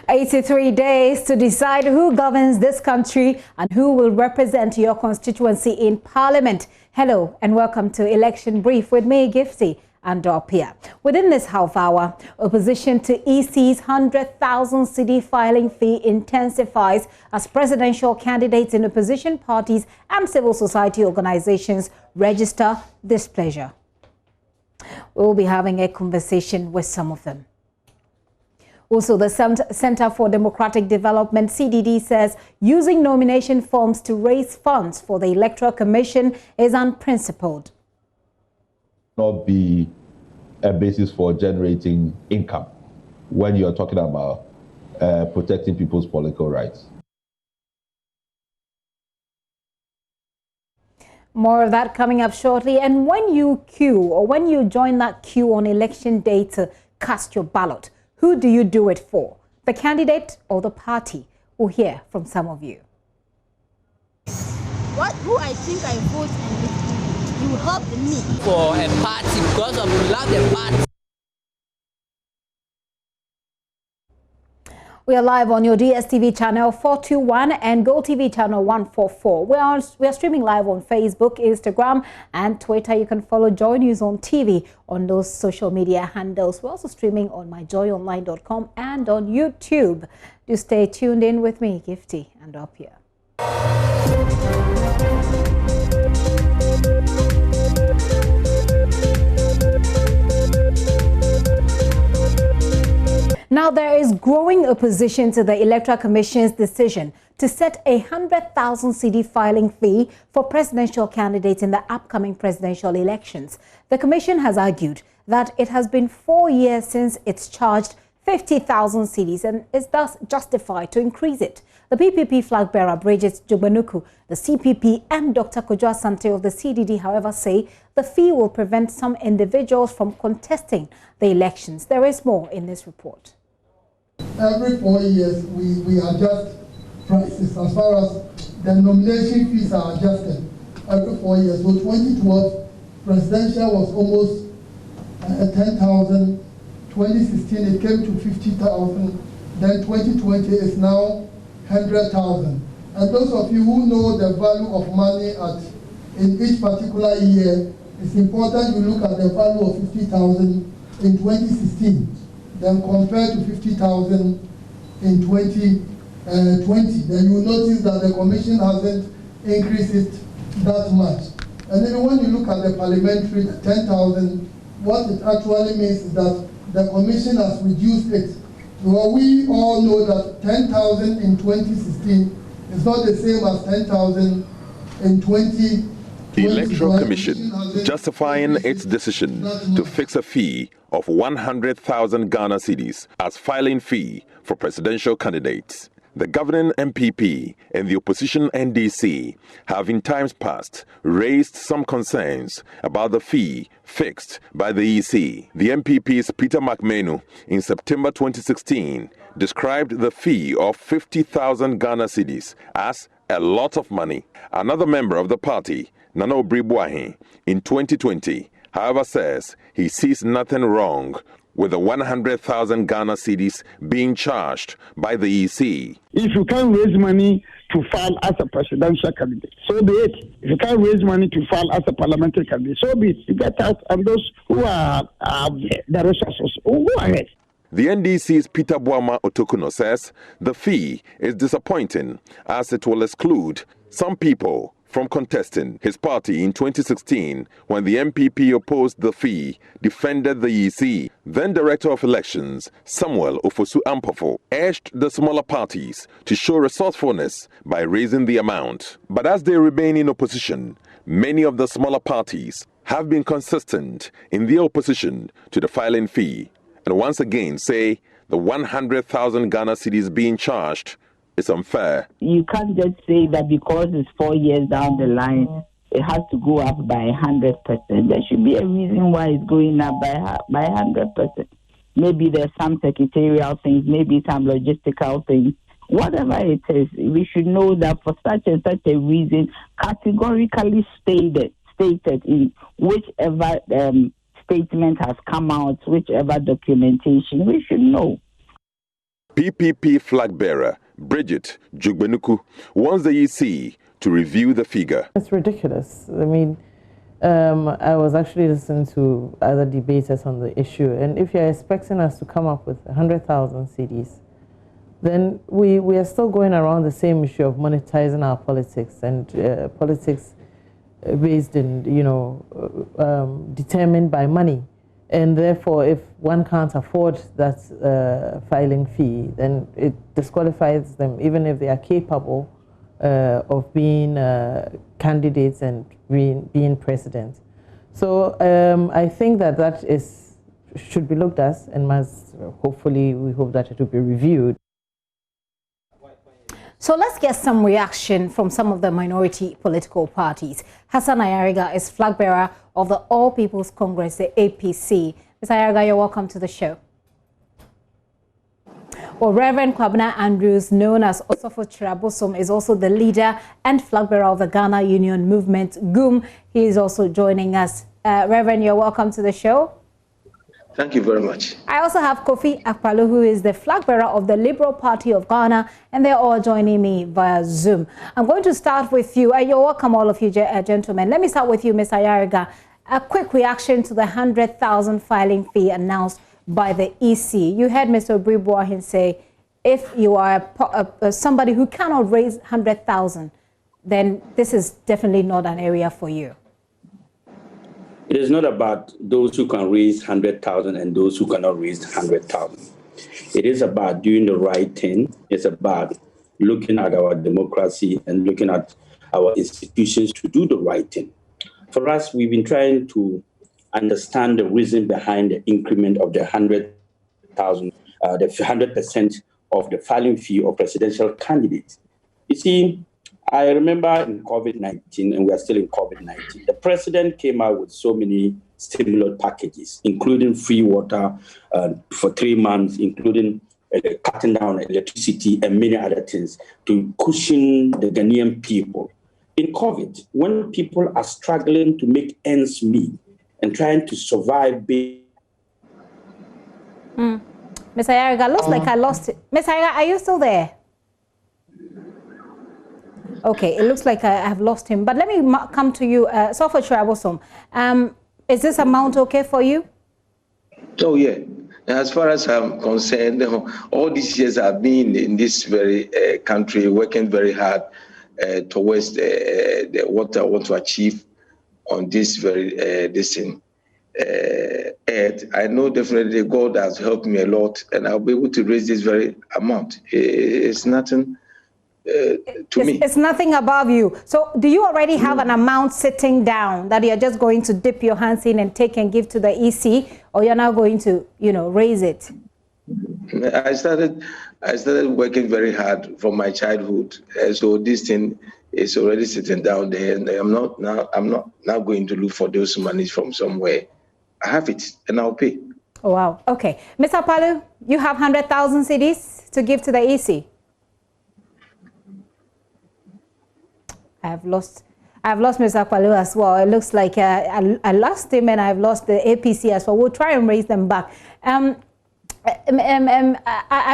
83 days to decide who governs this country and who will represent your constituency in Parliament. Hello and welcome to Election Brief with me, Gifty and Dopia. Within this half hour, opposition to EC's 100,000 cedi filing fee intensifies as presidential candidates in opposition parties and civil society organizations register displeasure. We will be having a conversation with some of them. Also, the Center for Democratic Development, CDD, says using nomination forms to raise funds for the Electoral Commission is unprincipled. Not be a basis for generating income when you're talking about protecting people's political rights. More of that coming up shortly. And when you queue or when you join that queue on election day to cast your ballot, who do you do it for? The candidate or the party? We'll hear from some of you. Who I think I vote and you help me. For a party because of love the party. We are live on your DSTV channel 421 and GoTV channel 144. We are streaming live on Facebook, Instagram and Twitter. You can follow JoyNews on TV on those social media handles. We're also streaming on myjoyonline.com and on YouTube. Do stay tuned in with me, Gifty and Dopia. Now, there is growing opposition to the Electoral Commission's decision to set a 100,000 cedi filing fee for presidential candidates in the upcoming presidential elections. The Commission has argued that it has been 4 years since it's charged 50,000 cedis and is thus justified to increase it. The PPP flag bearer Bridget Jobanuku, the CPP and Dr. Kojo Asante of the CDD, however, say the fee will prevent some individuals from contesting the elections. There is more in this report. Every 4 years, we adjust prices as far as the nomination fees are adjusted every 4 years. So 2012, presidential was almost 10,000. 2016, it came to 50,000. Then 2020 is now 100,000. And those of you who know the value of money in each particular year, it's important you look at the value of 50,000 in 2016. Then compared to 50,000 in 2020, then you notice that the Commission hasn't increased it that much. And then when you look at the parliamentary 10,000, what it actually means is that the Commission has reduced it. Well, we all know that 10,000 in 2016 is not the same as 10,000 in 2020. The Electoral Commission justifying its decision to fix a fee of 100,000 Ghana cedis as filing fee for presidential candidates. The governing MPP and the opposition NDC have in times past raised some concerns about the fee fixed by the EC. The MPP's Peter McMenu in September 2016 described the fee of 50,000 Ghana cedis as a lot of money. Another member of the party, Nana Obribwahi, in 2020, however, says he sees nothing wrong with the 100,000 Ghana cedis being charged by the EC. If you can't raise money to file as a presidential candidate, so be it. If you can't raise money to file as a parliamentary candidate, so be it. You get out, and those who are the resources, go ahead. The NDC's Peter Boama Otokuno says the fee is disappointing as it will exclude some people from contesting. His party in 2016, when the MPP opposed the fee, defended the EC. Then Director of Elections, Samuel Ofosu Ampofo, urged the smaller parties to show resourcefulness by raising the amount. But as they remain in opposition, many of the smaller parties have been consistent in their opposition to the filing fee, and once again say the 100,000 Ghana cedis being charged is unfair. You can't just say that because it's 4 years down the line, it has to go up by 100%. There should be a reason why it's going up by 100%. Maybe there's some secretarial things, maybe some logistical things. Whatever it is, we should know that for such and such a reason, categorically stated in whichever statement has come out, whichever documentation, we should know. PPP flag bearer Bridget Jugbenuku wants the EC to review the figure. It's ridiculous. I mean, I was actually listening to other debaters on the issue, and if you're expecting us to come up with 100,000 CDs, then we are still going around the same issue of monetizing our politics and politics based in, determined by money. And therefore, if one can't afford that filing fee, then it disqualifies them, even if they are capable of being candidates and being president. So I think that should be looked at, and we hope that it will be reviewed. So let's get some reaction from some of the minority political parties. Hassan Ayariga is flag bearer of the All People's Congress, the APC. Ms. Ayariga, you're welcome to the show. Well, Reverend Kwabena Andrews, known as Osofo Chirabosom, is also the leader and flag bearer of the Ghana Union Movement, GUM. He is also joining us. Reverend, you're welcome to the show. Thank you very much. I also have Kofi Akpaloo, who is the flag bearer of the Liberal Party of Ghana, and they're all joining me via Zoom. I'm going to start with you. You're welcome, all of you gentlemen. Let me start with you, Ms. Ayariga. A quick reaction to the 100,000 filing fee announced by the EC. You heard Mr. Obribuahin say, if you are somebody who cannot raise 100,000, then this is definitely not an area for you. It is not about those who can raise 100,000 and those who cannot raise 100,000. It is about doing the right thing. It's about looking at our democracy and looking at our institutions to do the right thing. For us, we've been trying to understand the reason behind the increment of the 100,000, the 100% of the filing fee of presidential candidates. You see, I remember in COVID-19, and we are still in COVID-19, the president came out with so many stimulus packages, including free water for 3 months, including cutting down electricity and many other things to cushion the Ghanaian people. In COVID, when people are struggling to make ends meet and trying to survive. Ms. Ayariga, looks like I lost it. Ms. Ayariga, are you still there? Okay, it looks like I have lost him. But let me come to you, Osofo Chirabosom. Is this amount okay for you? Oh, yeah. As far as I'm concerned, all these years I've been in this very country, working very hard towards what I want to achieve on this very thing. I know definitely God has helped me a lot, and I'll be able to raise this very amount. It's nothing. It's nothing above you. So do you already have an amount sitting down that you're just going to dip your hands in and take and give to the EC, or you're now going to, raise it? I started working very hard from my childhood. So this thing is already sitting down there, and I'm not now going to look for those money from somewhere. I have it, and I'll pay. Oh, wow. Okay. Mr. Akpaloo, you have 100,000 cedis to give to the EC? I've lost Mr. Akpaloo as well. It looks like I lost him, and I've lost the APC as well. We'll try and raise them back. I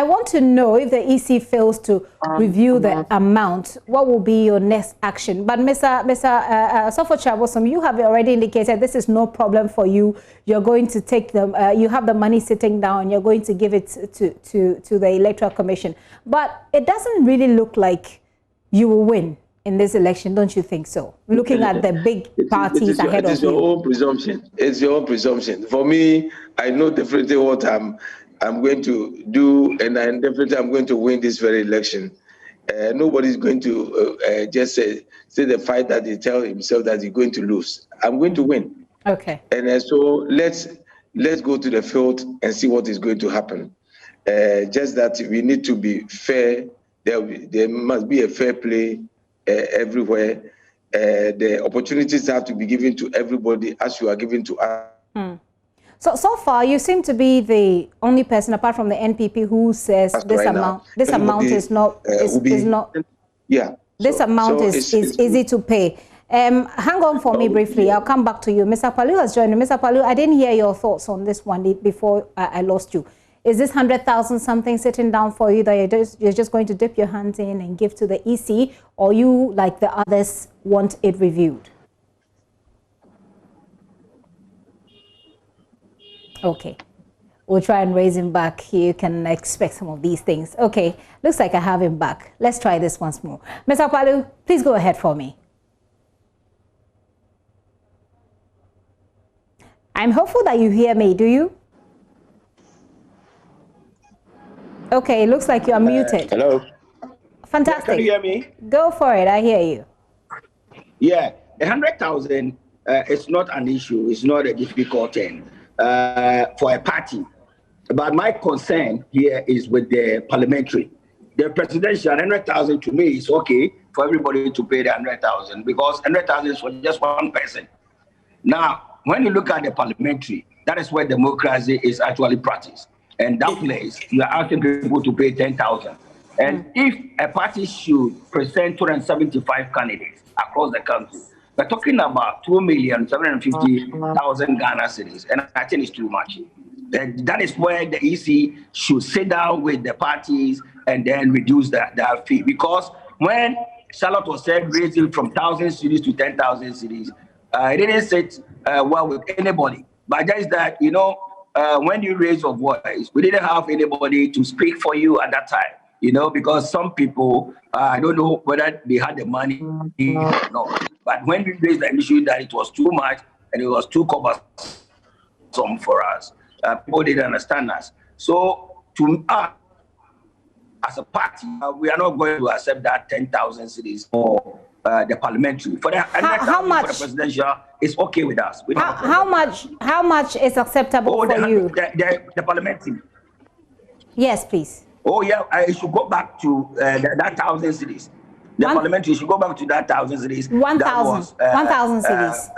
want to know, if the EC fails to review the amount, what will be your next action? But Mr. Osofo Chirabosom, you have already indicated this is no problem for you. You're going to take them. You have the money sitting down. You're going to give it to the Electoral Commission. But it doesn't really look like you will win in this election, don't you think so? Looking at the big parties ahead of you. It's your own presumption. It's your own presumption. For me, I know definitely what I'm going to do, and I'm going to win this very election. Nobody's going to just say the fight that he tell himself that he's going to lose. I'm going to win. Okay. And so let's go to the field and see what is going to happen. Just that we need to be fair. There must be a fair play everywhere. The opportunities have to be given to everybody as you are given to us. So far, you seem to be the only person, apart from the NPP, who says this amount is not. Yeah. This amount is easy to pay. Hang on for me briefly. I'll come back to you. Mr. Akpaloo has joined me. Mr. Akpaloo, I didn't hear your thoughts on this one before I lost you. Is this 100,000 something sitting down for you that you're just going to dip your hands in and give to the EC, or you, like the others, want it reviewed? Okay. We'll try and raise him back. You can expect some of these things. Okay, looks like I have him back. Let's try this once more. Mr. Palu, please go ahead for me. I'm hopeful that you hear me. Do you? Okay, it looks like you are muted. Hello. Fantastic. Can you hear me? Go for it. I hear you. Yeah, 100,000 is not an issue. It's not a difficult thing for a party. But my concern here is with the parliamentary. The presidential 100,000 to me is okay for everybody to pay the 100,000 because 100,000 is for just one person. Now, when you look at the parliamentary, that is where democracy is actually practiced. And that place, you are asking people to pay 10,000. And if a party should present 275 candidates across the country, we're talking about 2,750,000 Ghana cedis, and I think it's too much. That is where the EC should sit down with the parties and then reduce that fee. Because when Charlotte was said raising from 1,000 cedis to 10,000 cedis, it didn't sit well with anybody. But just that, you know, when you raise your voice, we didn't have anybody to speak for you at that time, you know, because some people, I don't know whether they had the money or not. But when we raised the issue that it was too much and it was too cumbersome for us, people didn't understand us. So to us, as a party, we are not going to accept that 10,000 cedis for the parliamentary. For the, how much? For the presidential, it's okay with us. How much is acceptable for you? The parliamentary. Yes, please. Oh yeah, it should go back to that 1,000 cedis. The parliamentary should go back to that 1,000 cedis. 1,000 cedis.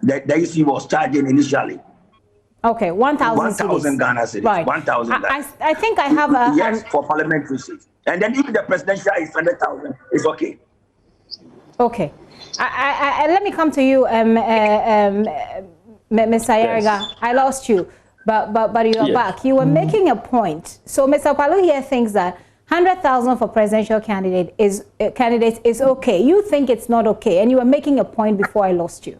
The EC was charging initially. Okay, 1,000 cedis. 1,000 Ghana cedis. Right. 1,000. I think I have a yes for parliamentary seats. And then if the presidential is 100,000, it's okay. Okay. Let me come to you, Mr. Ayariga. Yes. I lost you, but you're yes. back. You were making a point. So Mr. Palu here thinks that 100,000 for presidential candidates is okay. You think it's not okay, and you were making a point before I lost you.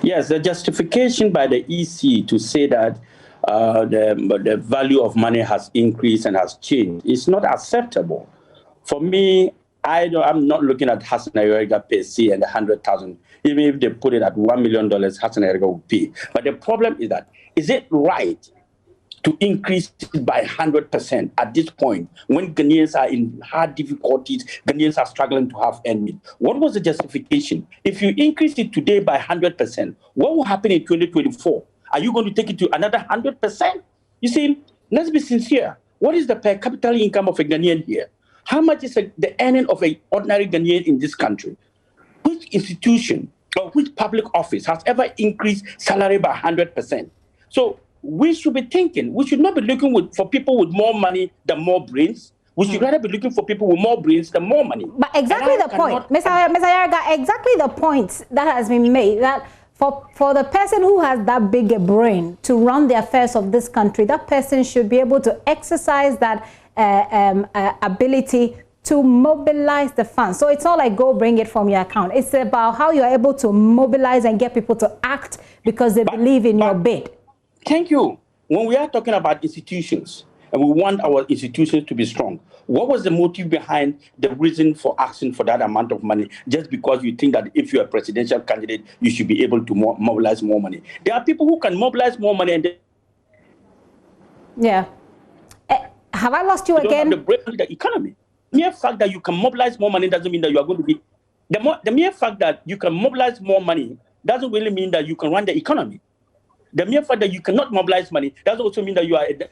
Yes, the justification by the EC to say that the value of money has increased and has changed is not acceptable. For me, I'm not looking at Hassan Ayariga per se and the 100,000. Even if they put it at $1 million, Hassan Ayariga will pay. But the problem is that, is it right to increase it by 100% at this point when Ghanaians are in hard difficulties, Ghanaians are struggling to have end meet? What was the justification? If you increase it today by 100%, what will happen in 2024? Are you going to take it to another 100%? You see, let's be sincere. What is the per capita income of a Ghanaian here? How much is the earning of an ordinary Ghanaian in this country? Which institution or which public office has ever increased salary by 100%? So we should be thinking, we should not be looking for people with more money than more brains. We should rather be looking for people with more brains than more money. But exactly the point, Mr. Ayariga, exactly the point that has been made, that for the person who has that big a brain to run the affairs of this country, that person should be able to exercise that ability to mobilize the funds. So it's not like go bring it from your account. It's about how you're able to mobilize and get people to act because they believe in your bid. Thank you. When we are talking about institutions and we want our institutions to be strong, what was the motive behind the reason for asking for that amount of money? Just because you think that if you're a presidential candidate, you should be able to mobilize more money. There are people who can mobilize more money and yeah. Have I lost you again? The economy. The mere fact that you can mobilize more money doesn't mean that you are going to be... The mere fact that you can mobilize more money doesn't really mean that you can run the economy. The mere fact that you cannot mobilize money doesn't also mean that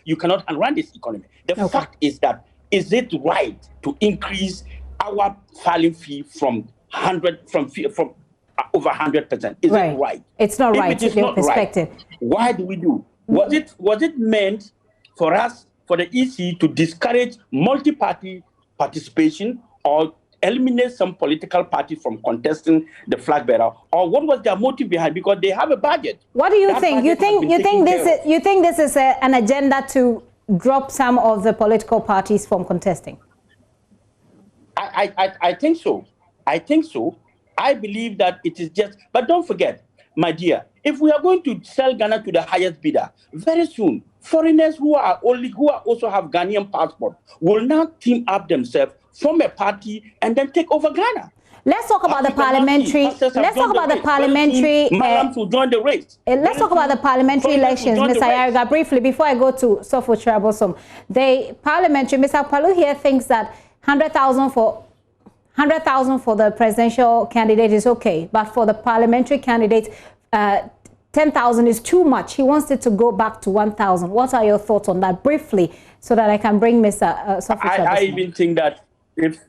you cannot run this economy. The fact is that, is it right to increase our filing fee from over 100%? Is it right? It's not right. If it is not right, why do we do? Was it meant for us, for the EC, to discourage multi-party participation, or eliminate some political party from contesting the flag bearer, or what was their motive behind? Because they have a budget. What do you think? You think this is an agenda to drop some of the political parties from contesting? I think so. I think so. I believe that it is just, but don't forget, my dear, if we are going to sell Ghana to the highest bidder, very soon, foreigners who also have Ghanaian passport will now team up themselves, form a party, and then take over Ghana. Let's talk about the parliamentary. Let's talk about the parliamentary. Malams will join the race. Let's talk about the parliamentary elections, Mr. Ayariga, briefly before I go to Sofo Trabosom. The parliamentary, Mr. Palu here thinks that 100,000 for the presidential candidate is okay, but for the parliamentary candidate, 10,000 is too much. He wants it to go back to 1,000. What are your thoughts on that, briefly, so that I can bring Mr. Sofo Trabosom? I even think that if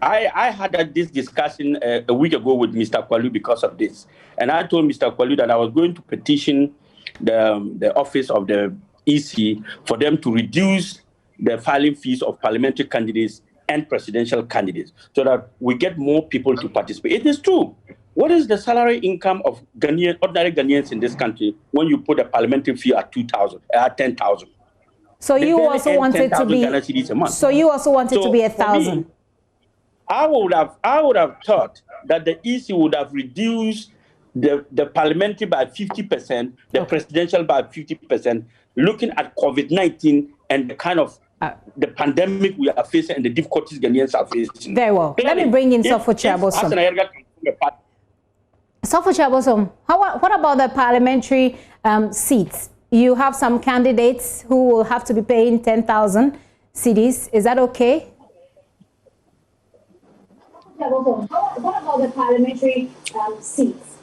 I had this discussion a week ago with Mr. Kwalu because of this, and I told Mr. Kwalu that I was going to petition the office of the EC for them to reduce the filing fees of parliamentary candidates and presidential candidates so that we get more people to participate. It is true. What is the salary income of ordinary Ghanaians in this country when you put a parliamentary fee at 10,000? So you also want it to be. So you also want it to be 1,000. I would have thought that the EC would have reduced the parliamentary by 50%, the presidential by 50%, looking at COVID-19 and the kind of the pandemic we are facing and the difficulties Ghanaians are facing. Very well. Let me bring in Sofo Trabosom. Sofo Trabosom, what about the parliamentary seats? You have some candidates who will have to be paying 10,000 cedis. Is that okay? What about the parliamentary seats?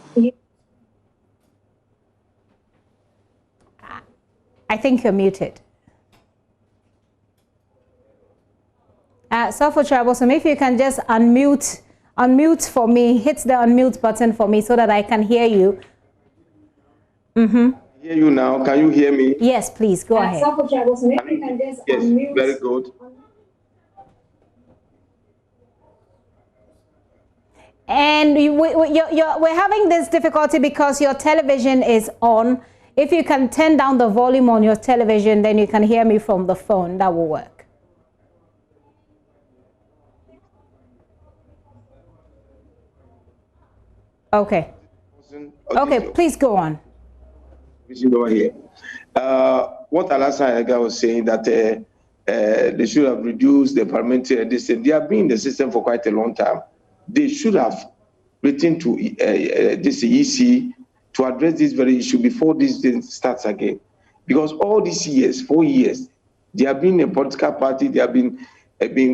I think you're muted. Sofo Trabosom, if you can just unmute for me, hit the unmute button for me so that I can hear you. Hear you now. Can you hear me? Yes, please go ahead. Sofo Trabosom, if you can just unmute. Very good. And we're having this difficulty because your television is on. If you can turn down the volume on your television, then you can hear me from the phone. That will work. Okay. Okay, please go on. Over here. What Alassane was saying that they should have reduced the parliamentary distance. They have been in the system for quite a long time. They should have written to this EC to address this very issue before this thing starts again. Because all these years, 4 years, they have been a political party. They have been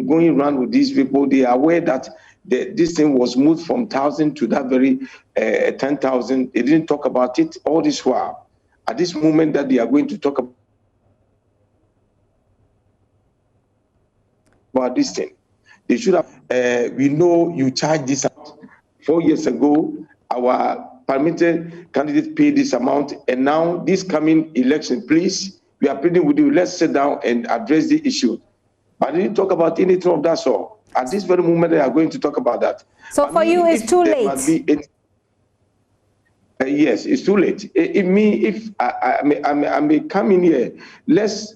going around with these people. They are aware that this thing was moved from 1,000 to that very 10,000. They didn't talk about it all this while. At this moment that they are going to talk about this thing, they should have. We know you charge this out. 4 years ago, our parliamentary candidates paid this amount, and now this coming election, please, we are pleading with you. Let's sit down and address the issue. But they didn't talk about anything of that sort. At this very moment, they are going to talk about that. So for you, it's too late. Yes, it's too late. If I may come in here, let's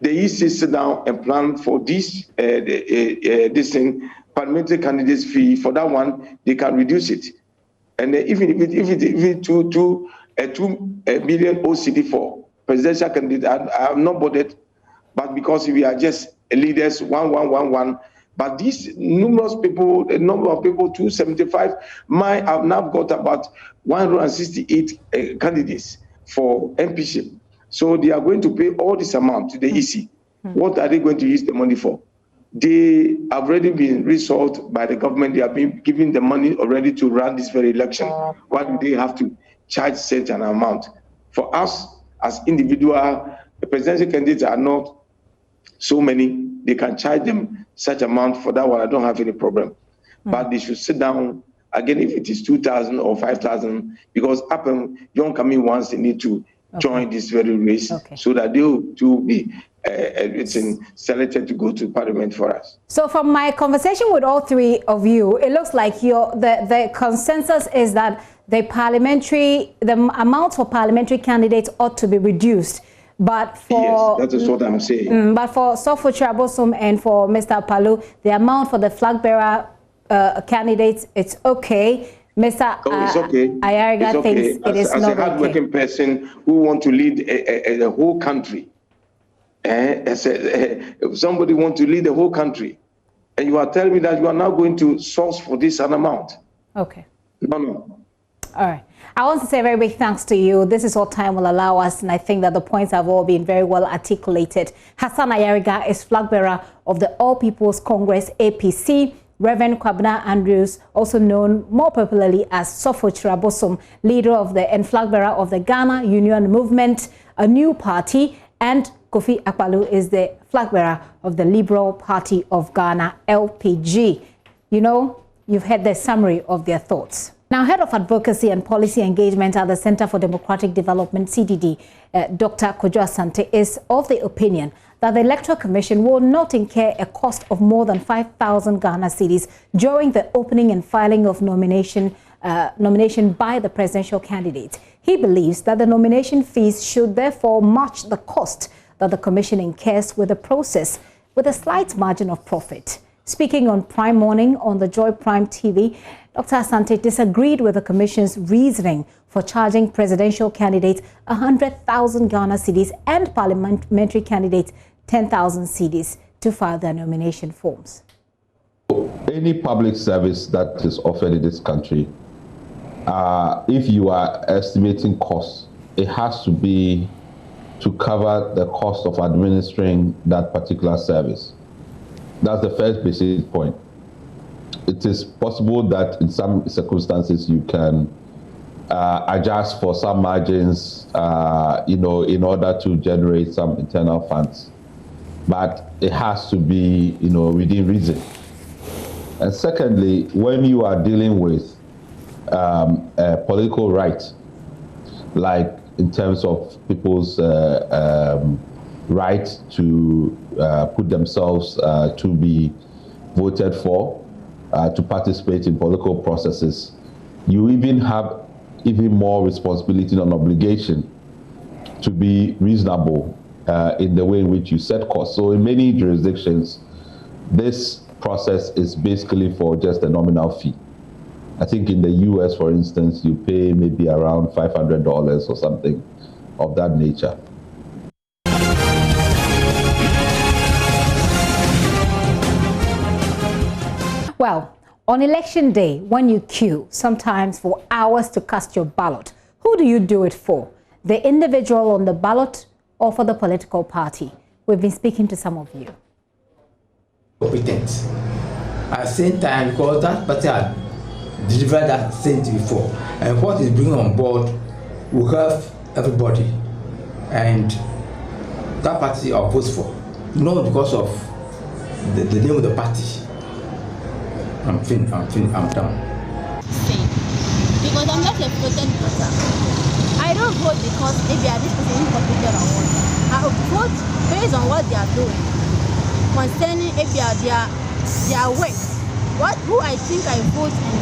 the EC sit down and plan for this thing, parliamentary candidates fee. For that one, they can reduce it, and even if 2 million OCD for presidential candidate, I'm not bothered, but because we are just leaders, 1. But these numerous people, the number of people, 275, have now got about 168 candidates for MPship. So they are going to pay all this amount to the EC. What are they going to use the money for? They have already been resolved by the government. They have been given the money already to run this very election. Why do they have to charge such an amount? For us, as individual, the presidential candidates are not so many. They can charge them such amount for that one. I don't have any problem. But they should sit down again if it is 2,000 or 5,000, because young coming once they need to join this very race so that they will be selected to go to Parliament for us. So from my conversation with all three of you, it looks like the consensus is that the amount for parliamentary candidates ought to be reduced. But for, yes, that is what I'm saying. But for Sophotre Abosom and for Mr. Palu, the amount for the flag bearer candidates, it's okay. Mr. It's okay. Ayariga thinks it is not okay. As a hardworking person who wants to lead the whole country, if somebody wants to lead the whole country, and you are telling me that you are now going to source for this amount. Okay. No. All right. I want to say a very big thanks to you. This is what time will allow us, and I think that the points have all been very well articulated. Hassan Ayariga is flag bearer of the All People's Congress, APC. Reverend Kwabena Andrews, also known more popularly as Sophotre Abosom, leader of and flag bearer of the Ghana Union Movement, a new party, and Kofi Akpalu is the flag bearer of the Liberal Party of Ghana, LPG. You know, you've heard the summary of their thoughts. Now, Head of Advocacy and Policy Engagement at the Center for Democratic Development, CDD, Dr. Kojo Asante, is of the opinion that the Electoral Commission will not incur a cost of more than 5,000 Ghana cedis during the opening and filing of nomination by the presidential candidates. He believes that the nomination fees should therefore match the cost that the Commission incurs with the process, with a slight margin of profit. Speaking on Prime Morning on the Joy Prime TV, Dr. Asante disagreed with the Commission's reasoning for charging presidential candidates 100,000 Ghana cedis and parliamentary candidates 10,000 cedis to file their nomination forms. Any public service that is offered in this country, if you are estimating costs, it has to be to cover the cost of administering that particular service. That's the first basic point. It is possible that in some circumstances you can adjust for some margins, in order to generate some internal funds. But it has to be, within reason. And secondly, when you are dealing with a political right, like in terms of people's right to put themselves to be voted for, to participate in political processes, you even have even more responsibility and obligation to be reasonable in the way in which you set costs. So in many jurisdictions, this process is basically for just a nominal fee. I think in the US, for instance, you pay maybe around $500 or something of that nature. Well, on election day, when you queue, sometimes for hours to cast your ballot, who do you do it for? The individual on the ballot or for the political party? We've been speaking to some of you. Competent. At the same time, because that party had delivered that thing before, and what is bringing on board will help everybody, and that party I'll vote for, not because of the name of the party. I'm done. Because I'm not a voting voter. I don't vote because maybe this person is popular or what. I vote based on what they are doing, concerning if their work. Who I think I vote and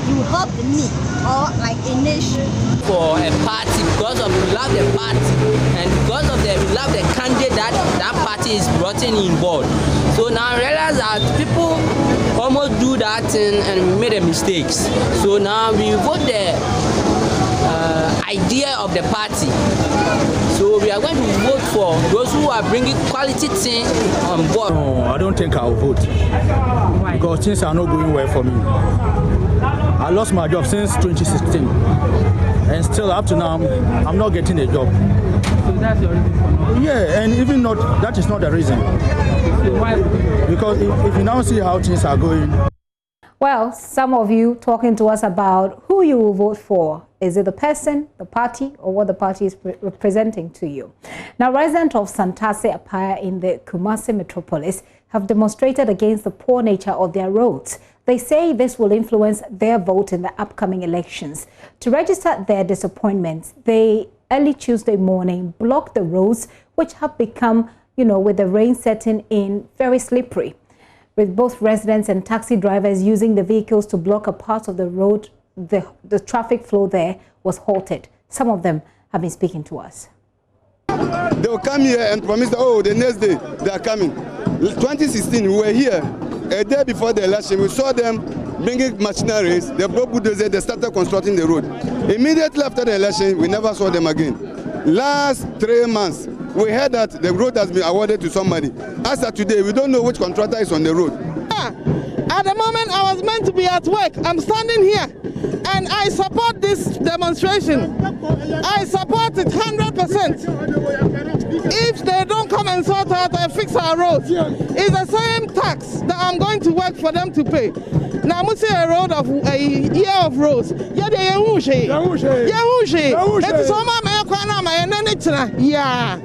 will help me or like a nation. For a party, because of we love the party and because of we love the candidate that party is brought in board. So now I realize that people almost do that thing and made a mistakes. So now we vote the idea of the party. So we are going to vote for those who are bringing quality things on board. No, I don't think I'll vote. Why? Because things are not going well for me. I lost my job since 2016. And still up to now, I'm not getting a job. So that's your reason for not? Yeah, and even not, that is not the reason. So why? Because if you now see how things are going. Well, some of you talking to us about who you will vote for. Is it the person, the party, or what the party is representing to you? Now, residents of Santase Apaya in the Kumasi metropolis have demonstrated against the poor nature of their roads. They say this will influence their vote in the upcoming elections. To register their disappointments, they early Tuesday morning blocked the roads which have become with the rain setting in, very slippery, with both residents and taxi drivers using the vehicles to block a part of the road. The traffic flow there was halted. Some of them have been speaking to us. They will come here and promise, the next day they are coming. 2016, we were here a day before the election. We saw them bringing machineries. They brought bulldozers. They started constructing the road. Immediately after the election, we never saw them again. Last 3 months, we heard that the road has been awarded to somebody. As of today, we don't know which contractor is on the road. At the moment, I was meant to be at work. I'm standing here, and I support this demonstration. I support it 100%. If they don't come and sort out and fix our roads, it's the same tax that I'm going to work for them to pay. Now, I'm say a road of a year of roads. Yeah, they are Yahushi. It's all my and then it's yeah.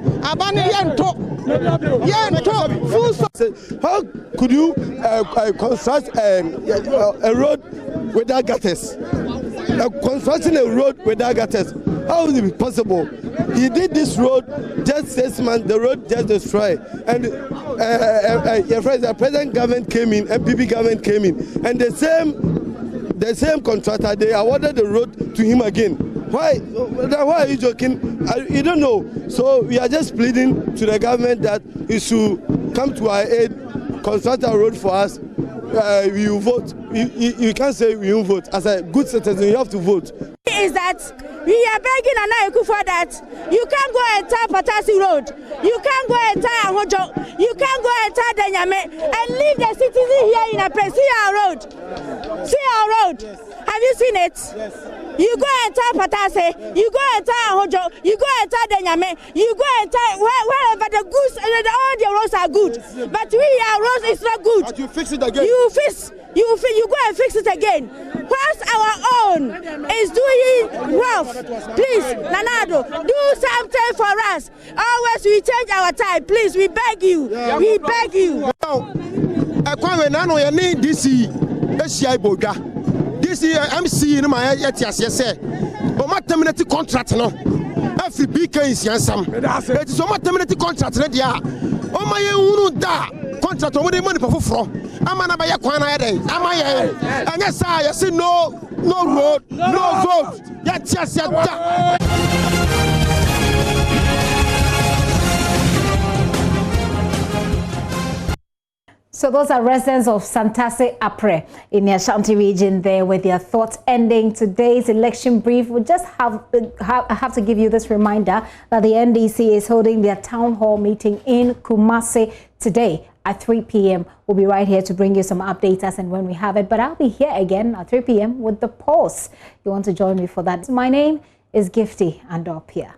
How could you construct a road without gutters? Constructing a road without gutters, how is it possible? He did this road just 6 months, the road just destroyed. And the present government came in, MPP government came in, and the same contractor, they awarded the road to him again. Why are you joking? You don't know. So we are just pleading to the government that he should come to our aid, construct a road for us. We will vote. You can't say we won't vote. As a good citizen, you have to vote. Is that we are begging Nana Akufo that you can't go enter Patasi Road, you can't go enter Ahojo, you can't go enter Denyame and leave the citizen here in a place. See our road. See our road. Yes. Have you seen it? Yes. You go enter Patase, you go enter Ahojo, you go enter Denyame, you go enter wherever the goods and all the roads are good. Yes. But our roads is not good. But you fix it again. You go and fix it again. Whilst our own is doing rough, please, Nanado, do something for us. Always we change our time, please. We beg you. We beg you. This MC in my yes, but my terminated contract no. Every BK is yansam. It is my terminated contract. Oh my contract over the money for I'm an abaya kwana day. Am I? And yes, I say no road, no vote. Yes. So those are residents of Santase Apre in the Ashanti region there with their thoughts ending today's election brief. We just have to give you this reminder that the NDC is holding their town hall meeting in Kumasi today at 3 p.m. We'll be right here to bring you some updates as and when we have it. But I'll be here again at 3 p.m. with The Pulse. You want to join me for that? My name is Gifty Andopia.